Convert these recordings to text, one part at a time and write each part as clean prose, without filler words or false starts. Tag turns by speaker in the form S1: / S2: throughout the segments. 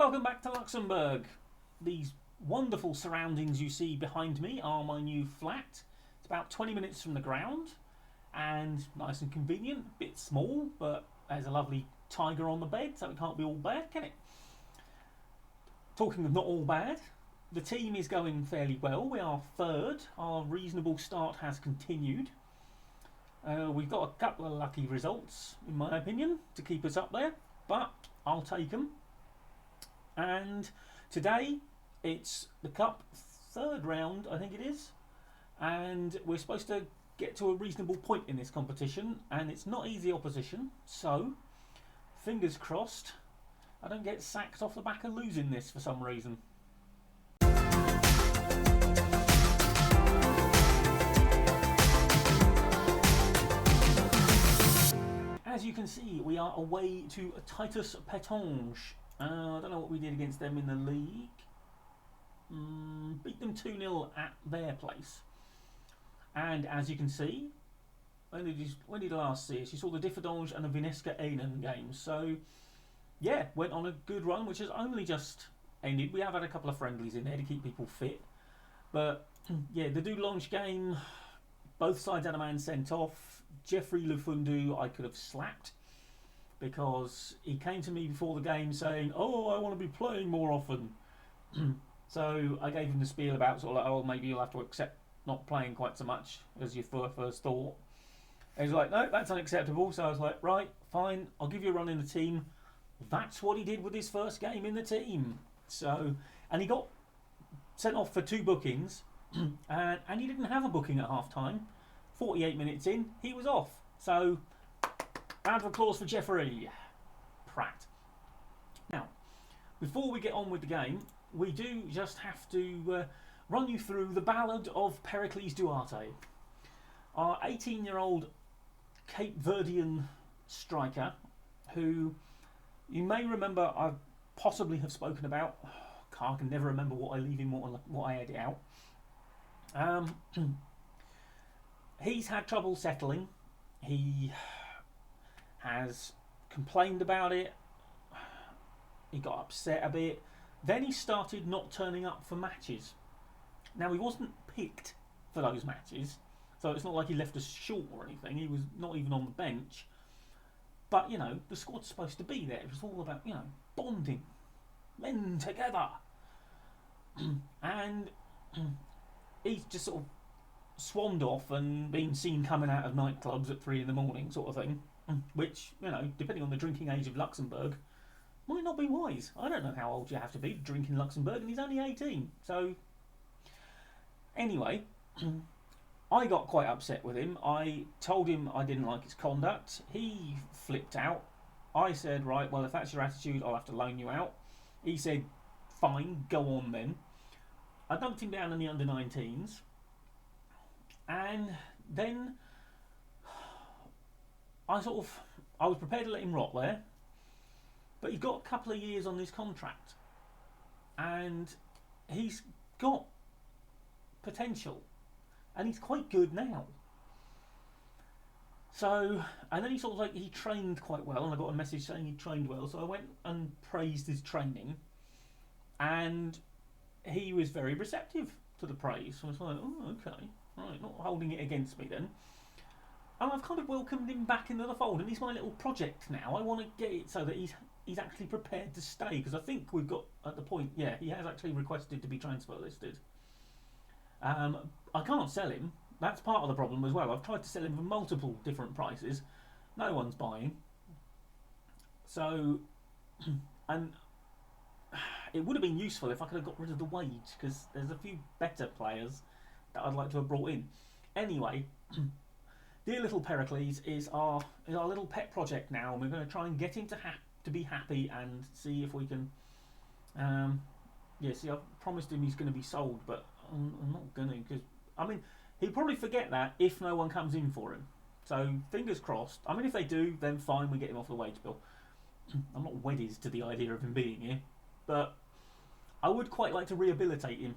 S1: Welcome back to Luxembourg. These wonderful surroundings you see behind me are my new flat. It's about 20 minutes from the ground and nice and convenient. A bit small, but there's a lovely tiger on the bed, so it can't be all bad, can it? Talking of not all bad, the team is going fairly well. We are third. Our reasonable start has continued. We've got a couple of lucky results, in my opinion, to keep us up there, but I'll take them. And today it's the Cup third round, I think it is, and we're supposed to get to a reasonable point in this competition, and it's not easy opposition, so fingers crossed I don't get sacked off the back of losing this for some reason. As you can see, we are away to Titus Pétange. I don't know what we did against them in the league. Beat them 2-0 at their place. And as you can see, when did you last see us? You saw the Differdange and the Vinesca Einen games. So, yeah, went on a good run, which has only just ended. We have had a couple of friendlies in there to keep people fit. But, yeah, the Dudelange game, both sides had a man sent off. Jeffrey Lefundu I could have slapped, because he came to me before the game saying, "Oh, I want to be playing more often." So I gave him the spiel about sort of like, "Oh, maybe you'll have to accept not playing quite so much as you first thought." And he's like, "No, that's unacceptable." So I was like, "Right, fine, I'll give you a run in the team." That's what he did with his first game in the team. So, and he got sent off for 2 bookings, and he didn't have a booking at half time. 48 minutes in, he was off. So, round of applause for Jeffrey Pratt. Now, before we get on with the game, we do just have to run you through the Ballad of Péricles Duarte. Our 18-year-old Cape Verdean striker, who you may remember I possibly have spoken about. I can never remember what I leave in, what I edit out. He's had trouble settling. He has complained about it. He got upset a bit. Then he started not turning up for matches. Now, he wasn't picked for those matches, so it's not like he left us short or anything. He was not even on the bench. But, you know, the squad's supposed to be there. It was all about, you know, bonding. Men together. And he's just sort of swanned off and been seen coming out of nightclubs at 3 in the morning, sort of thing, which, you know, depending on the drinking age of Luxembourg, might not be wise. I don't know how old you have to be to drink in Luxembourg, and he's only 18. So, anyway, I got quite upset with him. I told him I didn't like his conduct. He flipped out. I said, right, well, if that's your attitude, I'll have to loan you out. He said, fine, go on then. I dumped him down in the under-19s. And then I was prepared to let him rot there, but he's got a couple of years on his contract, and he's got potential, and he's quite good now. So, and then he trained quite well, and I got a message saying he trained well, so I went and praised his training, and he was very receptive to the praise. So I was like, oh, okay. Right, not holding it against me then. And I've kind of welcomed him back into the fold, and he's my little project now. I want to get it so that he's actually prepared to stay, because I think we've got at the point, yeah, he has actually requested to be transfer listed. I can't sell him. That's part of the problem as well. I've tried to sell him for multiple different prices. No one's buying. So, and it would have been useful if I could have got rid of the wage, because there's a few better players that I'd like to have brought in. Anyway, dear little Péricles is our little pet project now, and we're going to try and get him to be happy and see if we can. See, I've promised him he's going to be sold, but I'm not going to, because I mean he'll probably forget that if no one comes in for him. So fingers crossed. I mean, if they do, then fine, we get him off the wage bill. I'm not wedded to the idea of him being here, but I would quite like to rehabilitate him.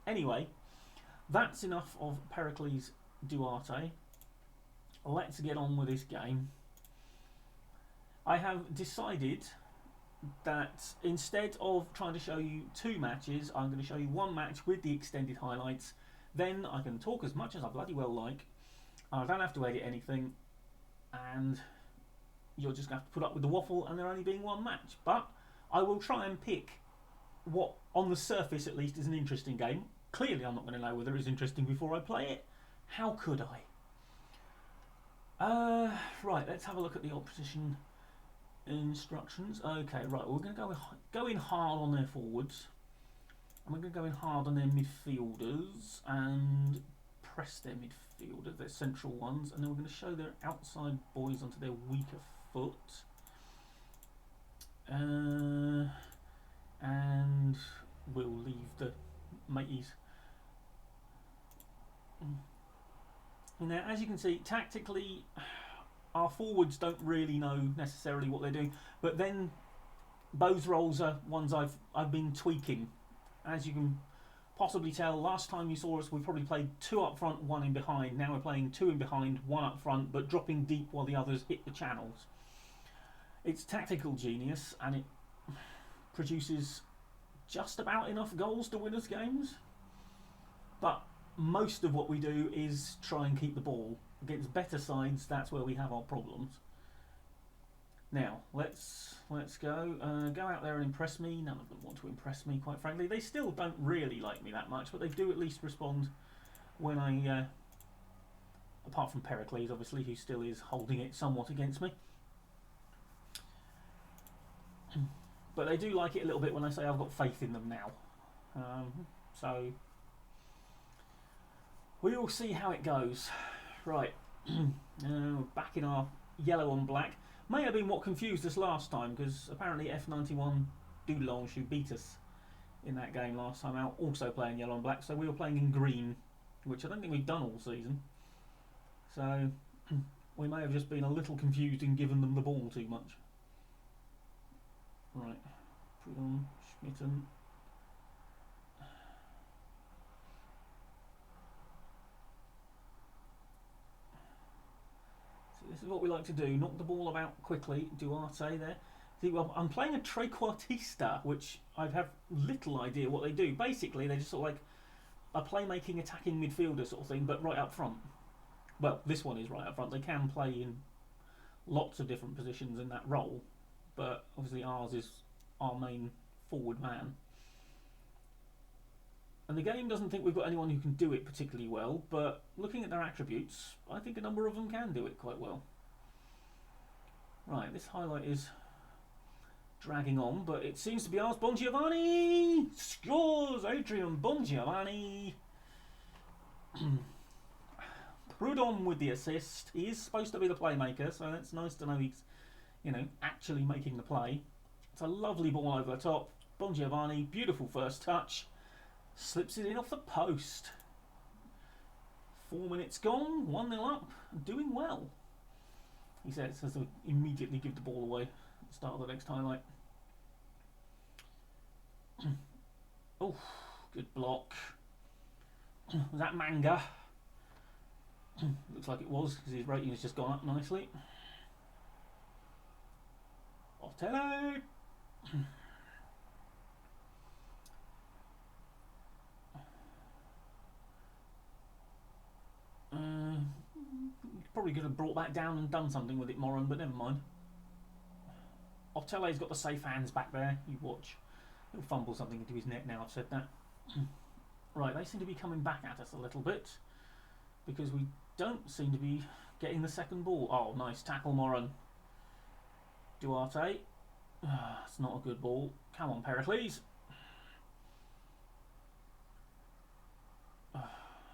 S1: Anyway, that's enough of Péricles Duarte. Let's get on with this game. I have decided that instead of trying to show you 2 matches, I'm going to show you 1 match with the extended highlights. Then I can talk as much as I bloody well like. I don't have to edit anything, and you're just going to have to put up with the waffle and there only being 1 match. But I will try and pick what, on the surface at least, is an interesting game. Clearly I'm not going to know whether it's interesting before I play it. How could I? Right, let's have a look at the opposition instructions. Okay, right, we're going to go in hard on their forwards. And we're going to go in hard on their midfielders and press their midfielders, their central ones. And then we're going to show their outside boys onto their weaker foot. And we'll leave the mateys. Now, as you can see, tactically, our forwards don't really know necessarily what they're doing, but then those roles are ones I've been tweaking. As you can possibly tell, last time you saw us, we probably played 2 up front, 1 in behind. Now we're playing 2 in behind, 1 up front, but dropping deep while the others hit the channels. It's tactical genius, and it produces just about enough goals to win us games. But most of what we do is try and keep the ball. Against better sides, that's where we have our problems. Now, let's go. Go out there and impress me. None of them want to impress me, quite frankly. They still don't really like me that much, but they do at least respond when I... apart from Péricles, obviously, who still is holding it somewhat against me. But they do like it a little bit when I say I've got faith in them now. So we will see how it goes. Right, back in our yellow on black. May have been what confused us last time, because apparently F91 Dulange, who beat us in that game last time out, also playing yellow and black. So we were playing in green, which I don't think we've done all season. So we may have just been a little confused and given them the ball too much. Right, Prudhomme, Schmitten. So this is what we like to do, knock the ball about quickly. Duarte there. See, well, I'm playing a trequartista, which I have little idea what they do. Basically, they're just sort of like a playmaking, attacking midfielder sort of thing, but right up front. Well, this one is right up front. They can play in lots of different positions in that role, but obviously ours is our main forward man. And the game doesn't think we've got anyone who can do it particularly well, but looking at their attributes, I think a number of them can do it quite well. Right, this highlight is dragging on, but it seems to be ours. Bongiovanni scores! Adrian Bongiovanni. Prudhomme with the assist. He is supposed to be the playmaker, so that's nice to know he's, you know, actually making the play. It's a lovely ball over the top. Bongiovanni, beautiful first touch. Slips it in off the post. 4 minutes gone, 1-0 up, doing well. He says to immediately give the ball away at the start of the next highlight. Oh, good block. Was that Manga? Looks like it was, because his rating has just gone up nicely. Otello! Probably could have brought that down and done something with it, Moran, but never mind. Otello's got the safe hands back there. You watch. He'll fumble something into his net now I've said that. Right, they seem to be coming back at us a little bit, because we don't seem to be getting the second ball. Oh, nice tackle, Moran. Duarte. It's not a good ball. Come on, Péricles.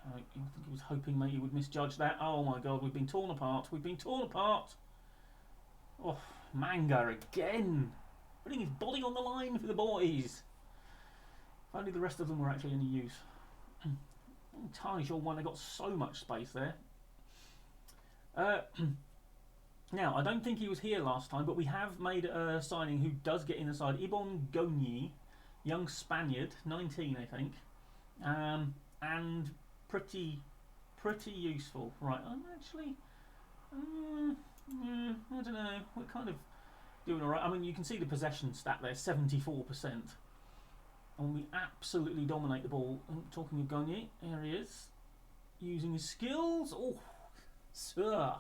S1: I think he was hoping maybe he would misjudge that. Oh my god, we've been torn apart. We've been torn apart. Oh, Manga again. Putting his body on the line for the boys. If only the rest of them were actually any use. I'm entirely sure why they got so much space there. Now, I don't think he was here last time, but we have made a signing who does get in the side. Ibon Goni, young Spaniard, 19 I think. And pretty useful. Right, I'm actually... I don't know. We're kind of doing alright. I mean, you can see the possession stat there, 74%. And we absolutely dominate the ball. Talking of Gagne, here he is. Using his skills. Oh, sir.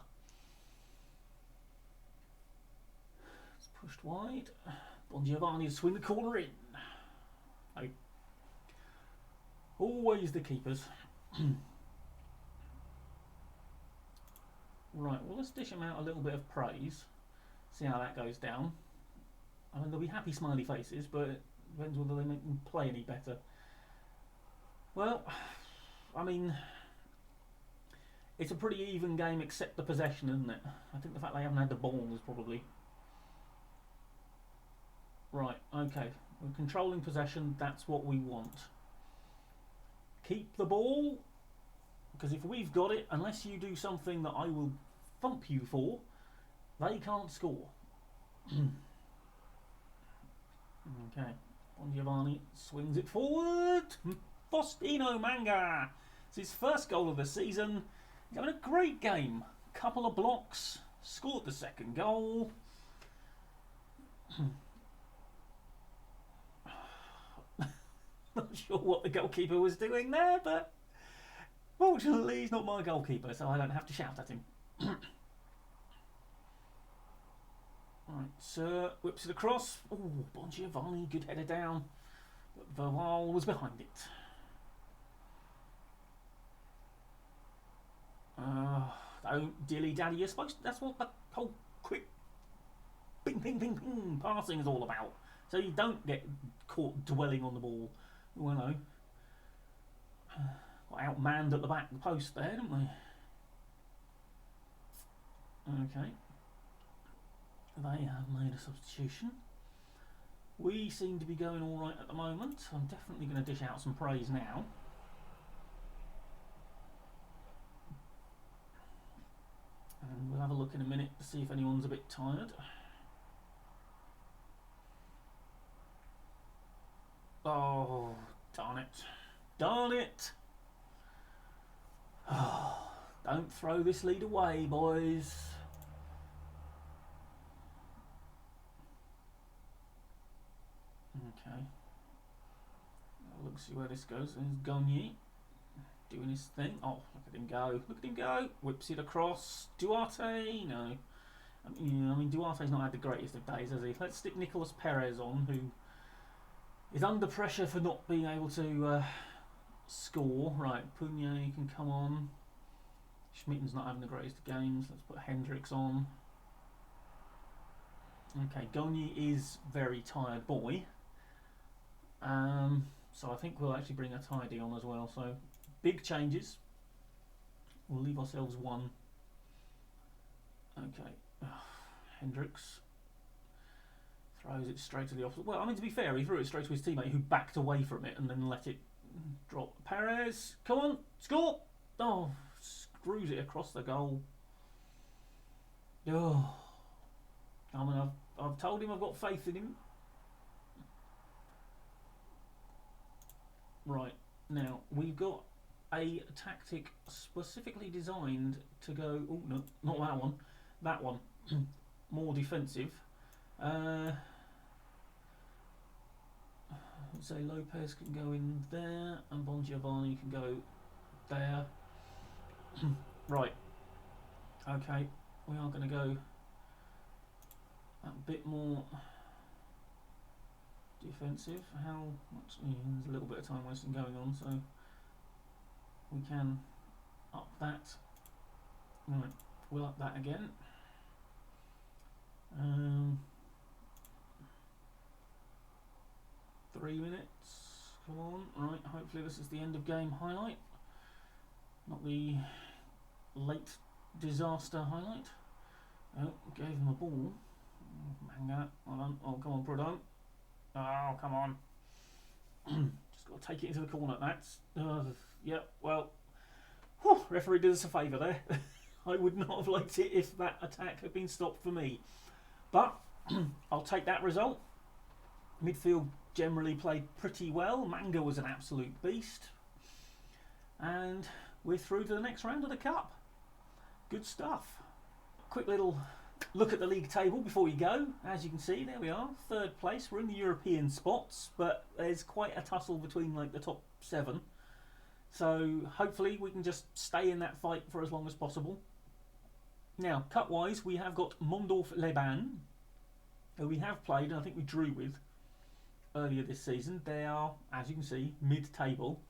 S1: It's pushed wide. Bon Giovanni to swing the corner in. Oh. Always the keepers. Right, well, let's dish him out a little bit of praise. See how that goes down. I mean, there'll be happy smiley faces, but it depends whether they make them play any better. Well, I mean, it's a pretty even game except the possession, isn't it? I think the fact they haven't had the ball is probably... Right, okay. We're controlling possession, that's what we want. Keep the ball, because if we've got it, unless you do something that I will thump you for, they can't score. Okay, Bon Giovanni swings it forward. Faustino Manga. It's his first goal of the season. He's having a great game. Couple of blocks. Scored the second goal. Not sure what the goalkeeper was doing there, but fortunately he's not my goalkeeper, so I don't have to shout at him. Right, Sir whips it across. Oh, Bon Giovanni, good header down. But Verval was behind it. Don't dilly-dally, you're supposed to, that's what the whole quick ping, ping, ping, ping passing is all about. So you don't get caught dwelling on the ball. Well, no. Got outmanned at the back of the post there, didn't we? Okay. They have made a substitution. We seem to be going alright at the moment. I'm definitely going to dish out some praise now. And we'll have a look in a minute to see if anyone's a bit tired. Oh, darn it. Darn it! Oh, don't throw this lead away, boys. Okay. Let's see where this goes. There's Gagne doing his thing. Oh, look at him go. Look at him go. Whips it across. Duarte. No. I mean, Duarte's not had the greatest of days, has he? Let's stick Nicolas Perez on, who is under pressure for not being able to score. Right, Pugna can come on. Schmitten's not having the greatest of games. Let's put Hendricks on. Okay, Gagne is very tired boy. So I think we'll actually bring a tidy on as well. So big changes. We'll leave ourselves one. Okay, Hendricks throws it straight to the opposite. Well, I mean, to be fair, he threw it straight to his teammate who backed away from it and then let it drop. Perez, come on, score! Oh, screws it across the goal. Oh, I mean, I've told him I've got faith in him. Right, now we've got a tactic specifically designed to go... Oh, no, not that one. That one. More defensive. Say Lopez can go in there and Bon Giovanni can go there. Right. Okay, we are going to go a bit more defensive. How much? There's a little bit of time wasting going on, so we can up that. Right, we'll up that again. 3 minutes. Come on. Right, hopefully this is the end of game highlight, not the late disaster highlight. Oh, gave him a ball. Manga. Oh, come on, Prudhomme. Oh, come on. Just got to take it into the corner. That's... yeah, well... Whew, referee did us a favour there. I would not have liked it if that attack had been stopped for me. But I'll take that result. Midfield generally played pretty well. Manga was an absolute beast. And we're through to the next round of the Cup. Good stuff. Quick little look at the league table before you go. As you can see, there we are, 3rd place. We're in the European spots, but there's quite a tussle between like the top 7. So hopefully we can just stay in that fight for as long as possible. Now, cut-wise, we have got Mondorf-les-Bains, who we have played, and I think we drew with earlier this season. They are, as you can see, mid-table.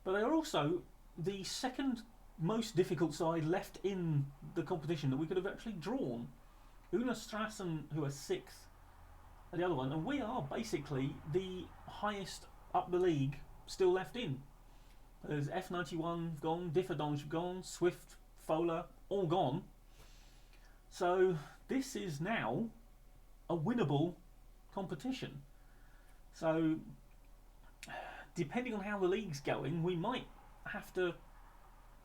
S1: But they are also the 2nd most difficult side left in the competition that we could have actually drawn. Una Strassen, who are 6th, are the other one, and we are basically the highest up the league still left in. There's F91 gone, Differdange gone, Swift, Fola, all gone. So this is now a winnable competition. So depending on how the league's going, we might have to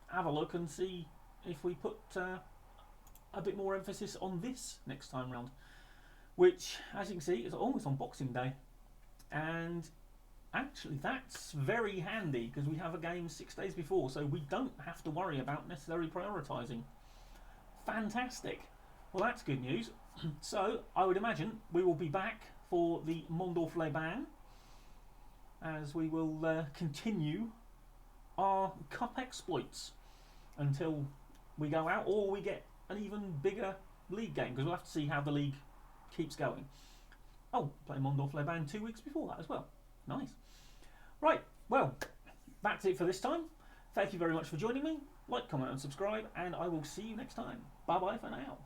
S1: have a look and see if we put a bit more emphasis on this next time round, which, as you can see, is almost on Boxing Day. And actually that's very handy because we have a game 6 days before, so we don't have to worry about necessarily prioritising. Fantastic. Well, that's good news. So I would imagine we will be back for the Mondorf-les-Bains as we will continue our cup exploits until we go out or we get an even bigger league game, because we'll have to see how the league keeps going. Oh, play Mondorf-les-Bains 2 weeks before that as well. Nice. Right, well, that's it for this time. Thank you very much for joining me. Like, comment and subscribe, and I will see you next time. Bye bye for now.